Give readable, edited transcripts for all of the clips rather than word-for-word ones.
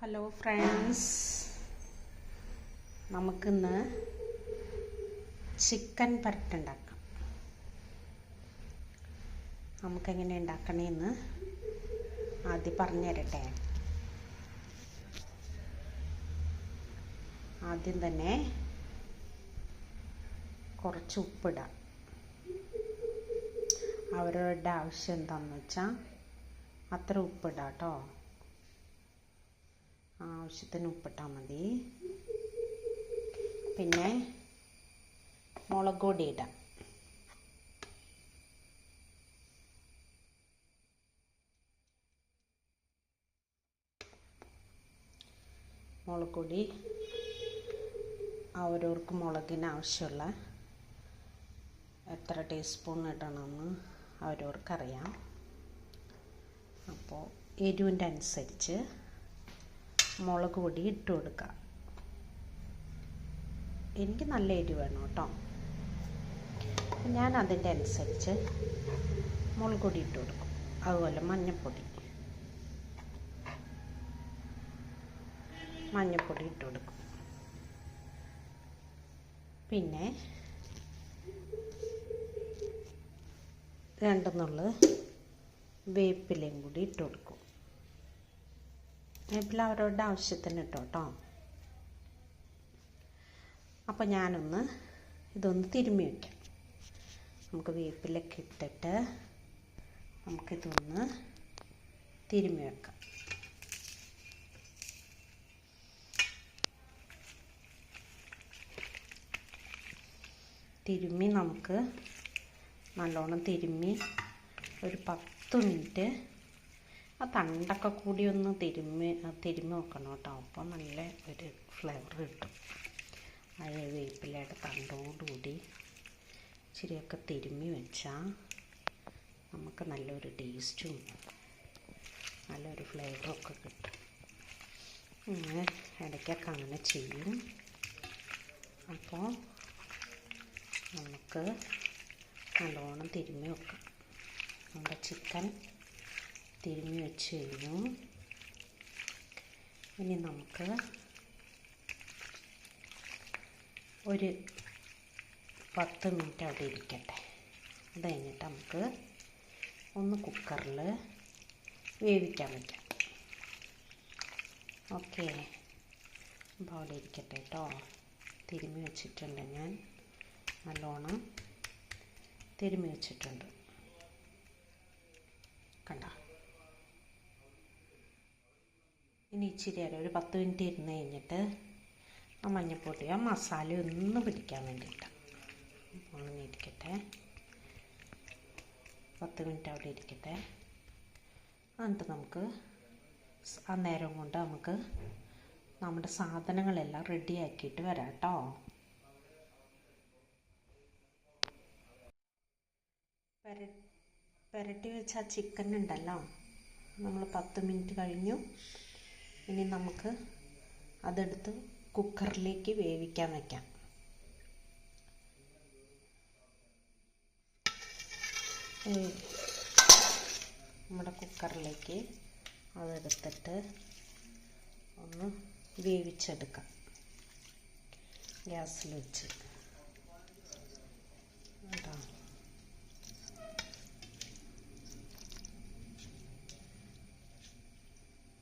Hello friends, നമുക്കിന്ന് chicken പരട്ട് ഉണ്ടാക്കാം. നമുക്കെങ്ങനെ ഉണ്ടാക്കണമെന്ന് ആദ്യം പറഞ്ഞു തരട്ടെ. ആദ്യം തന്നെ കുറച്ച് ഉപ്പിടാം. അവരവരുടെ ആവശ്യം എന്താണെന്ന് വെച്ചാൽ അത്ര ഉപ്പിടാം കേട്ടോ. ആവശ്യത്തിന് ഉപ്പിട്ടാൽ മതി. പിന്നെ മുളക് പൊടി ഇടാം. മുളക് പൊടി അവരവർക്ക് മുളകിന് ആവശ്യമുള്ള എത്ര ടീസ്പൂൺ ഇടണമെന്ന് അവരവർക്കറിയാം. അപ്പോൾ എരിവിൻ്റെ അനുസരിച്ച് മുളക് പൊടി ഇട്ട് കൊടുക്കുക. എനിക്ക് നല്ല എരിവ് വേണം കേട്ടോ. ഞാൻ അതിൻ്റെ അനുസരിച്ച് മുളക് പൊടി ഇട്ട് കൊടുക്കും. അതുപോലെ മഞ്ഞൾപ്പൊടി ഇട്ട് കൊടുക്കും. പിന്നെ 2 നുള്ള് വേപ്പിലയും കൂടി ഇട്ട് കൊടുക്കും. വേപ്പില അവരവരുടെ ആവശ്യത്തിന് ഇട്ടോ കേട്ടോ. അപ്പോൾ ഞാനൊന്ന് ഇതൊന്ന് തിരുമ്മി വയ്ക്കാം. നമുക്ക് വേപ്പിലൊക്കെ ഇട്ടിട്ട് നമുക്കിതൊന്ന് തിരുമ്മി വെക്കാം. നമുക്ക് നല്ലോണം തിരുമ്മി ഒരു 10 മിനിറ്റ് ആ തണ്ടൊക്കെ കൂടി ഒന്ന് തിരുമ്മി വെക്കണം കേട്ടോ. അപ്പോൾ നല്ല ഒരു ഫ്ലേവർ കിട്ടും. ആ വേപ്പിലയുടെ തണ്ടോടുകൂടി ഇച്ചിരിയൊക്കെ തിരുമ്മി വെച്ചാൽ നമുക്ക് നല്ലൊരു ടേസ്റ്റും നല്ലൊരു ഫ്ലേവറൊക്കെ കിട്ടും. അങ്ങനെ ഇടയ്ക്കൊക്കെ അങ്ങനെ ചെയ്യും. അപ്പോൾ നമുക്ക് നല്ലോണം തിരുമ്മി വെക്കാം. നമ്മുടെ ചിക്കൻ തിരുമ്മി വെച്ച് കഴിഞ്ഞു. ഇനി നമുക്ക് ഒരു 10 മിനിറ്റ് അവിടെ ഇരിക്കട്ടെ. അത് കഴിഞ്ഞിട്ട് നമുക്ക് ഒന്ന് കുക്കറിൽ വേവിക്കാൻ വയ്ക്കാം. ഓക്കെ, അപ്പോൾ അവിടെ ഇരിക്കട്ടെ കേട്ടോ. തിരുമ്മി വെച്ചിട്ടുണ്ട്, ഞാൻ നല്ലോണം തിരുമ്മി വെച്ചിട്ടുണ്ട്. കണ്ട, ഇനി ഇച്ചിരി നേരം ഒരു 10 മിനിറ്റ് ഇരുന്ന് കഴിഞ്ഞിട്ട് ആ മഞ്ഞൾപ്പൊടി ആ മസാല ഒന്ന് പിടിക്കാൻ വേണ്ടിയിട്ടാണ്. അങ്ങനെ ഇരിക്കട്ടെ, 10 മിനിറ്റ് അവിടെ ഇരിക്കട്ടെ. എന്നിട്ട് നമുക്ക് ആ നേരം കൊണ്ട് നമുക്ക് നമ്മുടെ സാധനങ്ങളെല്ലാം റെഡിയാക്കിയിട്ട് വരാം കേട്ടോ. പുരട്ടി വെച്ച ആ ചിക്കൻ ഉണ്ടല്ലോ, നമ്മൾ 10 മിനിറ്റ് കഴിഞ്ഞു. ഇനി നമുക്ക് അതെടുത്ത് കുക്കറിലേക്ക് വേവിക്കാൻ വയ്ക്കാം. നമ്മുടെ കുക്കറിലേക്ക് അതെടുത്തിട്ട് ഒന്ന് വേവിച്ചെടുക്കാം. ഗ്യാസിൽ വെച്ച് കേട്ടോ.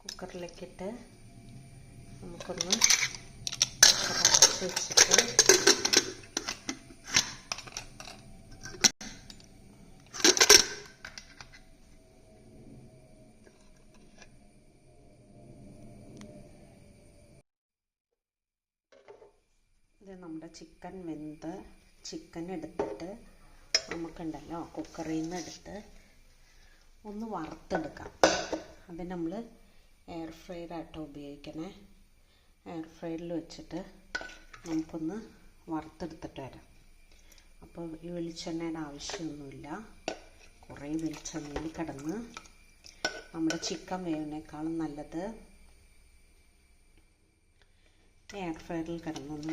കുക്കറിലേക്കിട്ട് നമുക്കൊന്ന് അടച്ച് വെച്ചിട്ട് ഇത് നമ്മുടെ ചിക്കൻ വെന്ത് ചിക്കൻ എടുത്തിട്ട് നമുക്കുണ്ടല്ലോ കുക്കറിൽ നിന്ന് എടുത്ത് ഒന്ന് വറുത്തെടുക്കാം. അത് നമ്മൾ എയർ ഫ്രയറായിട്ടോ ഉപയോഗിക്കണേ. എയർ ഫ്രയറിൽ വെച്ചിട്ട് നമുക്കൊന്ന് വറുത്തെടുത്തിട്ട് വരാം. അപ്പോൾ ഈ വെളിച്ചെണ്ണയുടെ ആവശ്യമൊന്നുമില്ല. കുറേ വെളിച്ചെണ്ണയിൽ കിടന്ന് നമ്മുടെ ചിക്കൻ വേവിനേക്കാളും നല്ലത് എയർ ഫ്രയറിൽ കിടന്നൊന്ന്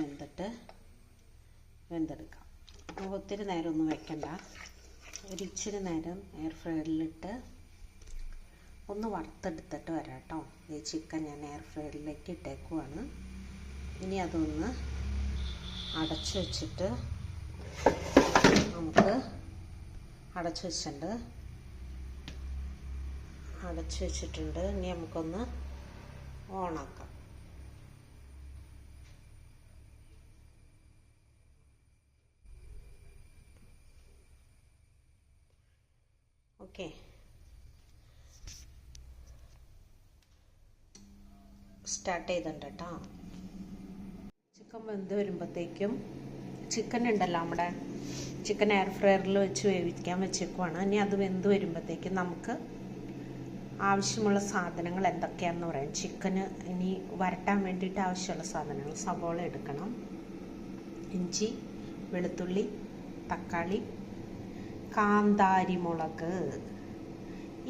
വെന്തെടുക്കാം. അപ്പോൾ ഒത്തിരി നേരം ഒന്നും വെക്കണ്ട. ഒരു ഇച്ചിരി നേരം എയർ ഫ്രയറിലിട്ട് ഒന്ന് വറുത്തെടുത്തിട്ട് വരാം കേട്ടോ. ഈ ചിക്കൻ ഞാൻ എയർ ഫ്രയറിലേക്ക് ഇട്ടേക്കുവാണ്. ഇനി അതൊന്ന് അടച്ചു വെച്ചിട്ട് നമുക്ക് അടച്ചു വെച്ചിട്ടുണ്ട്. ഇനി നമുക്കൊന്ന് ഓണാക്കാം. ഓക്കെ, സ്റ്റാർട്ട് ചെയ്തിട്ടുണ്ട് കേട്ടോ. ചിക്കൻ വെന്ത് വരുമ്പോഴത്തേക്കും ചിക്കൻ ഉണ്ടല്ലോ, നമ്മുടെ ചിക്കൻ എയർ ഫ്രയറിൽ വെച്ച് വേവിക്കാൻ വെച്ചേക്കുവാണ്. ഇനി അത് വെന്ത് വരുമ്പോഴത്തേക്കും നമുക്ക് ആവശ്യമുള്ള സാധനങ്ങൾ എന്തൊക്കെയാണെന്ന് പറയാം. ചിക്കന് ഇനി വരട്ടാൻ വേണ്ടിയിട്ട് ആവശ്യമുള്ള സാധനങ്ങൾ: സവോള എടുക്കണം, ഇഞ്ചി, വെളുത്തുള്ളി, തക്കാളി, കാന്താരി മുളക്.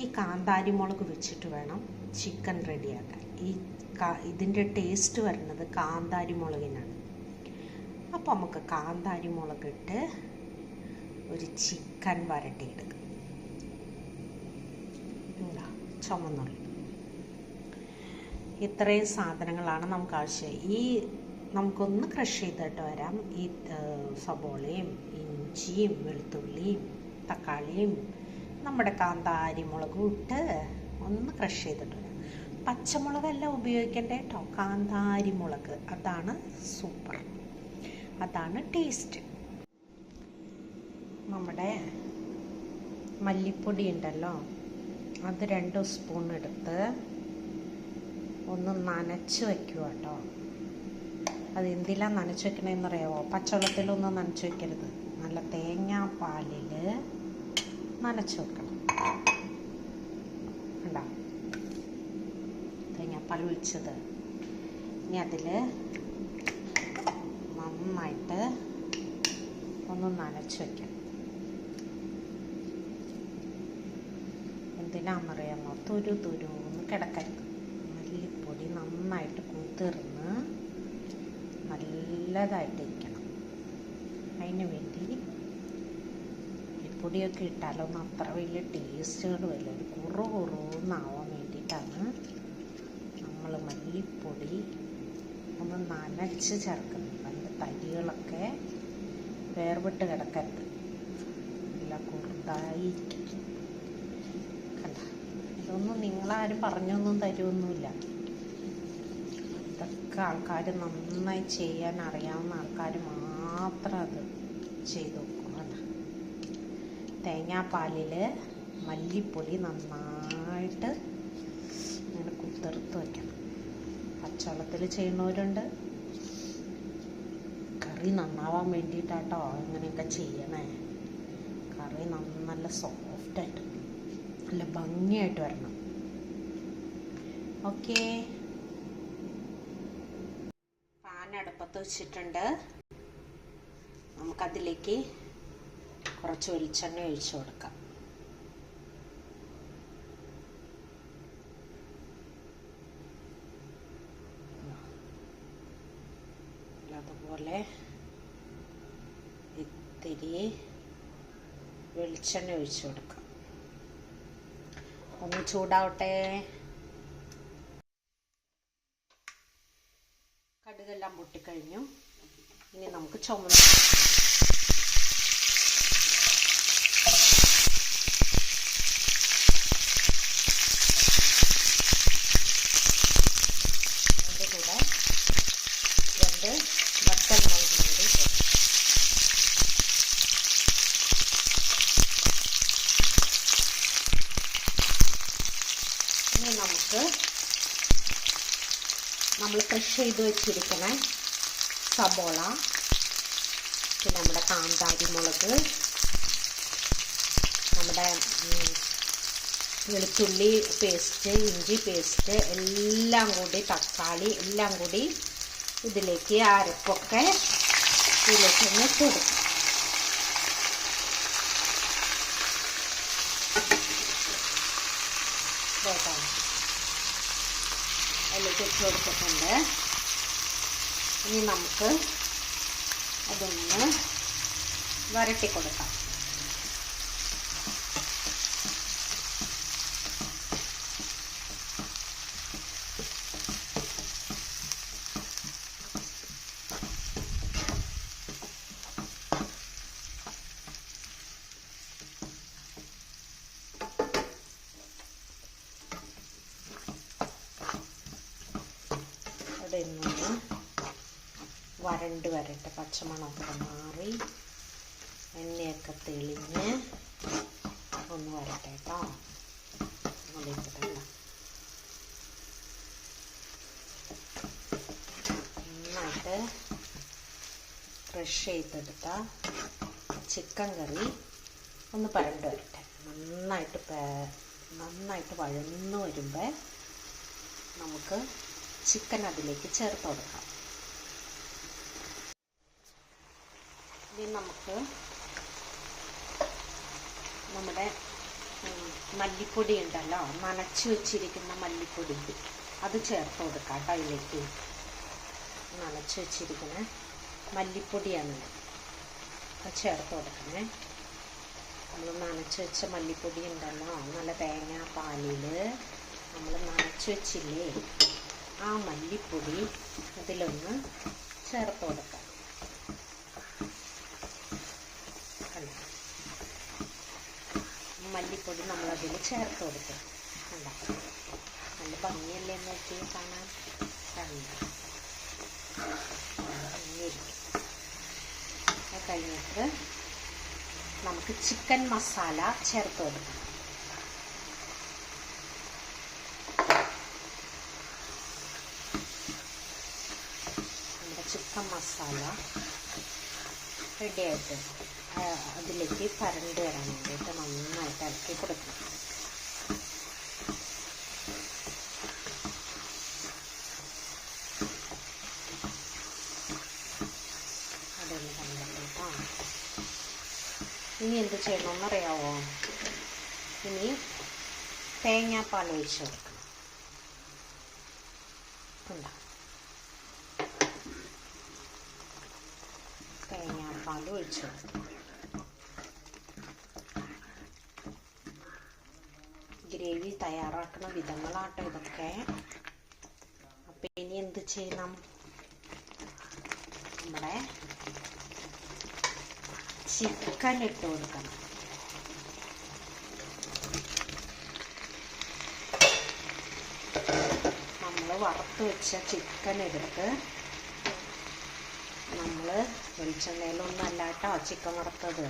ഈ കാന്താരി മുളക് വെച്ചിട്ട് വേണം ചിക്കൻ റെഡിയാക്കാൻ. ഇതിൻ്റെ ടേസ്റ്റ് വരുന്നത് കാന്താരി മുളകിനാണ്. അപ്പോൾ നമുക്ക് കാന്താരി മുളകിട്ട് ഒരു ചിക്കൻ വരട്ടിയെടുക്കാം. എന്താ ചുമന്നുള്ളി, ഇത്രയും സാധനങ്ങളാണ് നമുക്ക് ആവശ്യം. നമുക്കൊന്ന് ക്രഷ് ചെയ്തിട്ട് വരാം. ഈ സവോളയും ഇഞ്ചിയും വെളുത്തുള്ളിയും തക്കാളിയും നമ്മുടെ കാന്താരി മുളകും ഇട്ട് ഒന്ന് ക്രഷ് ചെയ്തിട്ട് വരാം. പച്ചമുളകെല്ലാം ഉപയോഗിക്കേണ്ട കേട്ടോ, കാന്താരി മുളക്. അതാണ് സൂപ്പർ, അതാണ് ടേസ്റ്റ്. നമ്മുടെ മല്ലിപ്പൊടി ഉണ്ടല്ലോ, അത് 2 സ്പൂൺ എടുത്ത് ഒന്ന് നനച്ച് വയ്ക്കുക കേട്ടോ. അത് എന്തിലാണ് നനച്ച് വെക്കണമെന്ന് അറിയാമോ? പച്ചവെള്ളത്തിലൊന്നും നനച്ച് വെക്കരുത്, നല്ല തേങ്ങാപ്പാലിൽ നനച്ച് വെക്കണം. കണ്ടോ, തേങ്ങാപ്പാൽ ഒഴിച്ചത്. ഇനി അതിൽ നന്നായിട്ട് ഒന്ന് നനച്ച് വയ്ക്കണം. എന്തിനാണെന്നറിയാമോ? തുരുന്ന് കിടക്കരുത്. മല്ലിപ്പൊടി നന്നായിട്ട് കുതിർന്ന് നല്ലതായിട്ടിരിക്കണം. അതിന് വേണ്ടി പൊടിയൊക്കെ ഇട്ടാലൊന്നും അത്ര വലിയ ടേസ്റ്റുകൾ വരില്ല. ഒരു കുറുന്നാവാൻ വേണ്ടിയിട്ടാണ് നമ്മൾ മല്ലിപ്പൊടി ഒന്ന് നനച്ച് ചേർക്കുന്നത്. അതിൻ്റെ തരികളൊക്കെ വേർവിട്ട് കിടക്കരുത്, നല്ല കുറുതായിരിക്കും. കണ്ട, ഇതൊന്നും നിങ്ങളാരും പറഞ്ഞൊന്നും തരുമൊന്നുമില്ല. ഇതൊക്കെ ആൾക്കാർ നന്നായി ചെയ്യാൻ അറിയാവുന്ന ആൾക്കാർ മാത്രം അത് ചെയ്തു നോക്കും. തേങ്ങാപ്പാലിൽ മല്ലിപ്പൊടി നന്നായിട്ട് ഇങ്ങനെ കുതിർത്ത് വയ്ക്കണം. പച്ചവെള്ളത്തിൽ ചെയ്യുന്നവരുണ്ട്. കറി നന്നാവാൻ വേണ്ടിയിട്ടാട്ടോ ഇങ്ങനെയൊക്കെ ചെയ്യണേ. കറി നല്ല സോഫ്റ്റായിട്ട് നല്ല ഭംഗിയായിട്ട് വരണം. ഓക്കെ, പാൻ അടുപ്പത്ത് വെച്ചിട്ടുണ്ട്. നമുക്കതിലേക്ക് കുറച്ച് വെളിച്ചെണ്ണ ഒഴിച്ചു കൊടുക്കാം. അതുപോലെ ഇത്തിരി വെളിച്ചെണ്ണ ഒഴിച്ചു കൊടുക്കാം. ഒന്ന് ചൂടാവട്ടെ. കടുകെല്ലാം പൊട്ടിക്കഴിഞ്ഞു. ഇനി നമുക്ക് ചുമന്ന നമുക്ക് നമ്മൾ ക്രഷ് ചെയ്ത് വെച്ചിരിക്കുന്ന സബോള, പിന്നെ നമ്മുടെ കാന്താരി മുളക്, നമ്മുടെ വെളുത്തുള്ളി പേസ്റ്റ്, ഇഞ്ചി പേസ്റ്റ് എല്ലാം കൂടി, തക്കാളി എല്ലാം കൂടി ഇതിലേക്ക് അരപ്പൊക്കെ ഇതിലേക്ക് ഒന്ന് ഇട്ട് കൊടുക്കും. അതിലേക്ക് ഇട്ട് കൊടുത്തിട്ടുണ്ട്. ഇനി നമുക്ക് അതൊന്ന് വരട്ടി കൊടുക്കാം. ഇതൊന്ന് വരണ്ട് വരട്ടെ, പച്ചമണമൊക്കെ മാറി എണ്ണയൊക്കെ തെളിഞ്ഞ് ഒന്ന് വരട്ടെ കേട്ടോ. നന്നായിട്ട് ഫ്രഷ് ചെയ്തെടുത്ത ചിക്കൻ കറി ഒന്ന് പരണ്ട് വരട്ടെ. നന്നായിട്ട് വഴന്നു വരുമ്പോൾ നമുക്ക് ചിക്കൻ അതിലേക്ക് ചേർത്ത് കൊടുക്കാം. ഇനി നമുക്ക് നമ്മുടെ മല്ലിപ്പൊടി ഉണ്ടല്ലോ, നനച്ച് വെച്ചിരിക്കുന്ന മല്ലിപ്പൊടി, അത് ചേർത്ത് കൊടുക്കാം കേട്ടോ. അതിലേക്ക് നനച്ച് വെച്ചിരിക്കുന്ന മല്ലിപ്പൊടിയാണ് അത് ചേർത്ത് കൊടുക്കണേ. നമ്മൾ നനച്ച് വെച്ച മല്ലിപ്പൊടി ഉണ്ടല്ലോ, നല്ല തേങ്ങാപ്പാലിൽ നമ്മൾ നനച്ച് വെച്ചില്ലേ, ആ മല്ലിപ്പൊടി ഇതിലൊന്ന് ചേർത്ത് കൊടുക്കാം. മല്ലിപ്പൊടി നമ്മളതിൽ ചേർത്ത് കൊടുക്കും. കണ്ട നല്ല ഭംഗിയല്ലേ നോക്കി കാണാൻ. അത് കഴിഞ്ഞിട്ട് നമുക്ക് ചിക്കൻ മസാല ചേർത്ത് കൊടുക്കാം. നമ്മുടെ ചിക്കൻ മസാല റെഡിയായിട്ട് അതിലേക്ക് പരണ്ട് വരാൻ വേണ്ടിയിട്ട് നന്നായിട്ട് ഇറക്കി കൊടുക്കണം. അതൊന്ന് കണ്ടിട്ടോ. ഇനി എന്ത് ചെയ്യണമെന്നറിയാവോ? ഇനി തേങ്ങാപ്പാൽ ഒഴിച്ച് കൊടുക്കണം. ഉണ്ടോ? തേങ്ങാപ്പാൽ ഒഴിച്ച് കൊടുക്കണം. ഗ്രേവി തയ്യാറാക്കുന്ന വിധങ്ങളാട്ടോ ഇതൊക്കെ. അപ്പം ഇനി എന്ത് ചെയ്യണം? നമ്മുടെ ചിക്കൻ ഇട്ട് കൊടുക്കണം. നമ്മൾ വറുത്ത് വെച്ച ചിക്കൻ എടുത്ത് നമ്മൾ വെളിച്ചെണ്ണയിലൊന്നല്ല കേട്ടോ ചിക്കൻ വറുത്തത്,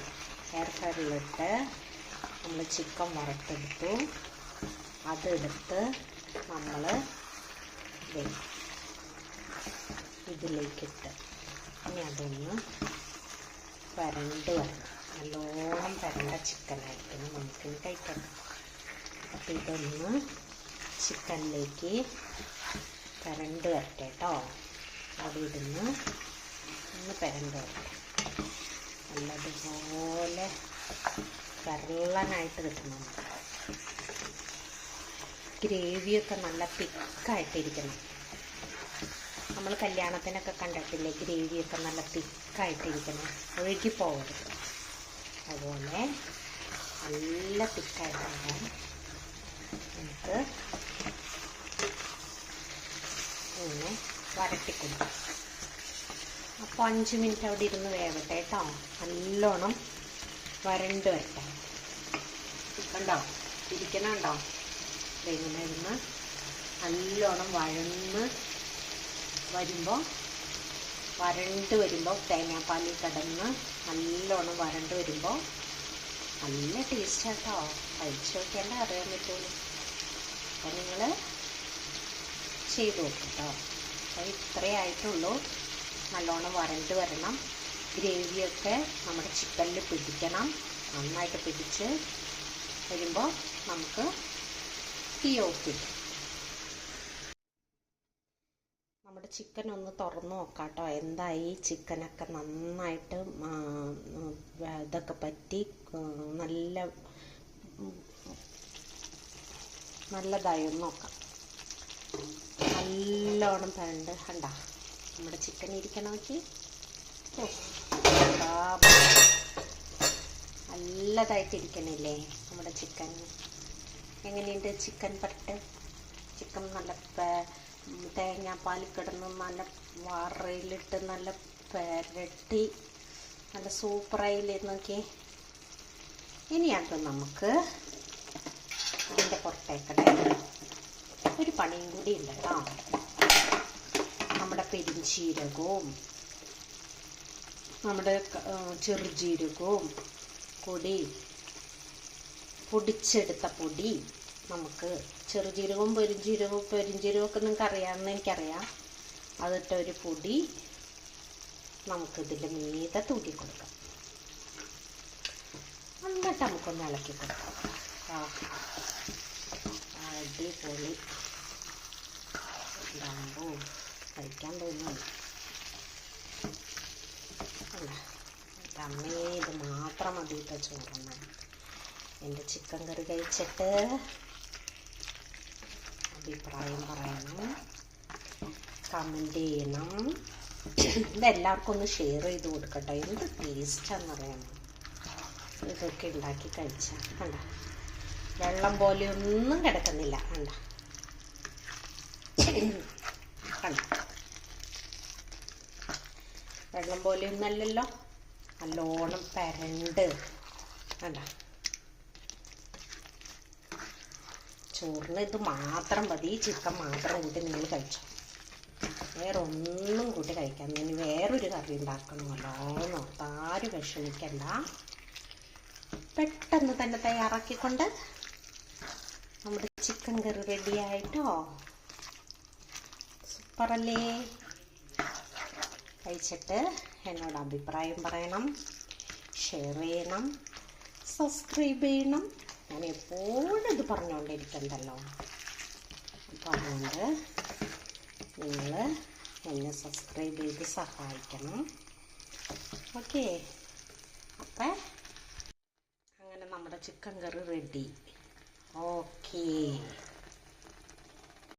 എയർ ഫ്രയറിലിട്ട് നമ്മൾ ചിക്കൻ വറുത്തെടുത്തു. അതെടുത്ത് നമ്മൾ ഇതിലേക്കിട്ട് ഇനി അതൊന്ന് പരണ്ട് വരണം. നല്ലോണം പരണ്ട ചിക്കനായിരിക്കണം നമുക്കിനി കഴിക്കണം. അപ്പം ഇതൊന്ന് ചിക്കനിലേക്ക് പരണ്ട് വരട്ടെ കേട്ടോ. അവിടെ ഇടുന്ന് ഒന്ന് പരണ്ട് വരട്ടെ. നല്ലതുപോലെ കരളനായിട്ട് കിട്ടണം. ഗ്രേവിയൊക്കെ നല്ല തിക്കായിട്ടിരിക്കണം. നമ്മൾ കല്യാണത്തിനൊക്കെ കണ്ടിട്ടില്ലേ, ഗ്രേവിയൊക്കെ നല്ല തിക്കായിട്ടിരിക്കണം, ഒഴുകി പോകരുത്. അതുപോലെ നല്ല തിക്കായിട്ടുണ്ടാകും. നമുക്ക് ഇങ്ങനെ വരട്ടിക്കൊടുക്കും. അപ്പോൾ 5 മിനിറ്റ് അവിടെ ഇരുന്ന് വേവട്ടെ കേട്ടോ. നല്ലോണം വരണ്ട് വരട്ടെ. കണ്ടോ ഇരിക്കണുണ്ടോ? ഇങ്ങനെ ഇരുന്ന് നല്ലോണം വഴന്ന് വരുമ്പോൾ, വരണ്ട് വരുമ്പോൾ, തേങ്ങാപ്പാലിൽ കിടന്ന് നല്ലോണം വരണ്ട് വരുമ്പോൾ നല്ല ടേസ്റ്റ് കേട്ടോ. കഴിച്ച് നോക്കിയാലേ അറിയാൻ പറ്റുള്ളൂ. അപ്പോൾ നിങ്ങൾ ചെയ്ത് നോക്കും കേട്ടോ. അപ്പോൾ ഇത്രയേ ആയിട്ടുള്ളൂ. നല്ലോണം വരണ്ട് വരണം. ഗ്രേവിയൊക്കെ നമ്മുടെ ചിക്കനിൽ പിടിക്കണം. നന്നായിട്ട് പിടിച്ച് വരുമ്പോൾ നമുക്ക് തീ ഓഫ് ചെയ്യും. നമ്മുടെ ചിക്കൻ ഒന്ന് തുറന്ന് നോക്കാം കേട്ടോ. എന്തായി? ചിക്കനൊക്കെ നന്നായിട്ട് ഇതൊക്കെ പറ്റി നല്ലതായി ഒന്ന് നോക്കാം. നല്ലോണം പരണ്ട് കണ്ട നമ്മുടെ ചിക്കൻ ഇരിക്കണം. നോക്കി നല്ലതായിട്ടിരിക്കണില്ലേ നമ്മുടെ ചിക്കൻ? എങ്ങനെയുണ്ട് ചിക്കൻ പരട്ട്? ചിക്കൻ നല്ല തേങ്ങാപ്പാലിൽ കിടന്ന് നല്ല വറയിലിട്ട് നല്ല പെരട്ടി നല്ല സൂപ്പറായില്ലേ നോക്കി. ഇനിയാട്ടോ നമുക്ക് ഇതിൻ്റെ പുറത്തേക്കടെ ഒരു പണിയും കൂടി ഉണ്ട് കേട്ടോ. നമ്മുടെ പെരിഞ്ചീരകവും നമ്മുടെ ചെറുജീരകവും കൂടി പൊടിച്ചെടുത്ത പൊടി നമുക്ക് ചെറുജീരകവും പെരിഞ്ചീരകമൊക്കെ നിങ്ങൾക്ക് അറിയാമെന്ന് എനിക്കറിയാം. അതിട്ട ഒരു പൊടി നമുക്കിതിൻ്റെ മീതെ തൂക്കി കൊടുക്കാം. എന്നിട്ട് നമുക്കൊന്ന് ഇളക്കി കൊടുക്കാം. അടിപൊളി ഉണ്ടാകുമ്പോൾ കഴിക്കാൻ തോന്നുന്നു. അമ്മേ, ഇത് മാത്രം മതിയിട്ട ചോറുണ്ണാൻ. എൻ്റെ ചിക്കൻ കറി കഴിച്ചിട്ട് അഭിപ്രായം പറയണം, കമൻറ്റ് ചെയ്യണം. ഇതെല്ലാവർക്കും ഒന്ന് ഷെയർ ചെയ്ത് കൊടുക്കട്ടെ. എന്ത് ടേസ്റ്റാണെന്നറിയണം ഇതൊക്കെ ഉണ്ടാക്കി കഴിച്ചാൽ. കണ്ട, വെള്ളം പോലെ ഒന്നും കിടക്കുന്നില്ല. കണ്ട കണ്ട, വെള്ളം പോലെയൊന്നല്ലല്ലോ, നല്ലോണം പരണ്ട്. കണ്ട, ചോറിന് ഇത് മാത്രം മതി. ചിക്കൻ മാത്രം കൂട്ടി നിങ്ങൾ കഴിച്ചോ. വേറെ ഒന്നും കൂട്ടി കഴിക്കാൻ ഇനി വേറൊരു കറി ഉണ്ടാക്കണമല്ലോ എന്നോർത്ത് ആരും വിഷമിക്കണ്ട. പെട്ടെന്ന് തന്നെ തയ്യാറാക്കിക്കൊണ്ട് നമ്മുടെ ചിക്കൻ കറി റെഡിയായിട്ടോ. സൂപ്പറല്ലേ? കഴിച്ചിട്ട് എന്നോട് അഭിപ്രായം പറയണം, ഷെയർ ചെയ്യണം, സബ്സ്ക്രൈബ് ചെയ്യണം. ഞാൻ എപ്പോഴും ഇത് പറഞ്ഞുകൊണ്ടിരിക്കണ്ടല്ലോ. അപ്പോൾ അതുകൊണ്ട് നിങ്ങൾ എന്നെ സബ്സ്ക്രൈബ് ചെയ്ത് സഹായിക്കണം. ഓക്കെ, അപ്പം അങ്ങനെ നമ്മുടെ ചിക്കൻ കറി റെഡി. ഓക്കേ.